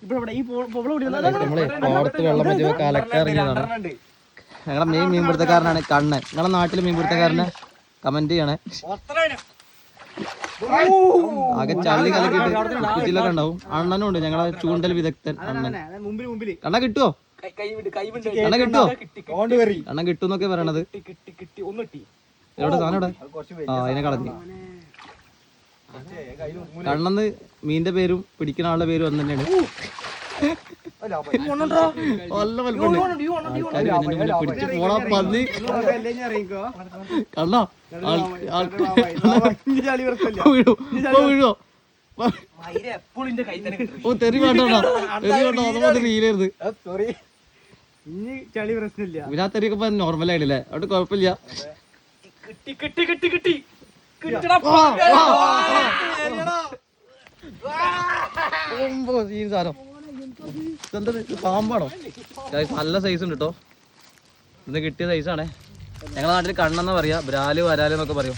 നമ്മള് പുറത്ത് വെള്ളം പറ്റി കലക്കിറങ്ങിയതാണ്. ഞങ്ങളെ മെയിൻ മീൻപിടുത്തക്കാരനാണ് കണ്ണൻ. നിങ്ങളെ നാട്ടില് മീൻപിടുത്തക്കാരനെ കമന്റ് ചെയ്യണേ. ആകെ ചളി കലക്കിട്ട് കുപ്പിച്ചിലൊക്കെ ഉണ്ടാവും. അണ്ണനും ഉണ്ട് ഞങ്ങളെ ചൂണ്ടൽ വിദഗ്ധൻ അണ്ണൻ. കണ്ണ കിട്ടുവോ? കണ്ണ കിട്ടുവോ? കണ്ണൻ കിട്ടുന്നൊക്കെ പറയണത്. എവിടെ സാധനം ഇവിടെ? ആ അതിനെ കളഞ്ഞു. കണ്ണെന്ന് മീന്റെ പേരും പിടിക്കുന്ന ആളുടെ പേരും ഒന്ന് തന്നെയാണ്. പിടിച്ചു പോണ പന്നി കണ്ണോ വീഴോ? ഓ തെറി വേണ്ടോ? തെറി വേണ്ടോ? അതുപോലെ വീലായിരുന്നു. പിന്നെ ആ തെറിയൊക്കെ ഇപ്പൊ നോർമൽ ആയില്ലേ? അവിടെ കുഴപ്പമില്ല. സാധനം പാമ്പാണോ? നല്ല സൈസ് ഉണ്ട് കേട്ടോ. ഇന്ന് കിട്ടിയ സൈസാണേ. ഞങ്ങളുടെ നാട്ടിൽ കണ്ണെന്നാ പറയാ. ബ്രാല് വരാല് എന്നൊക്കെ പറയും.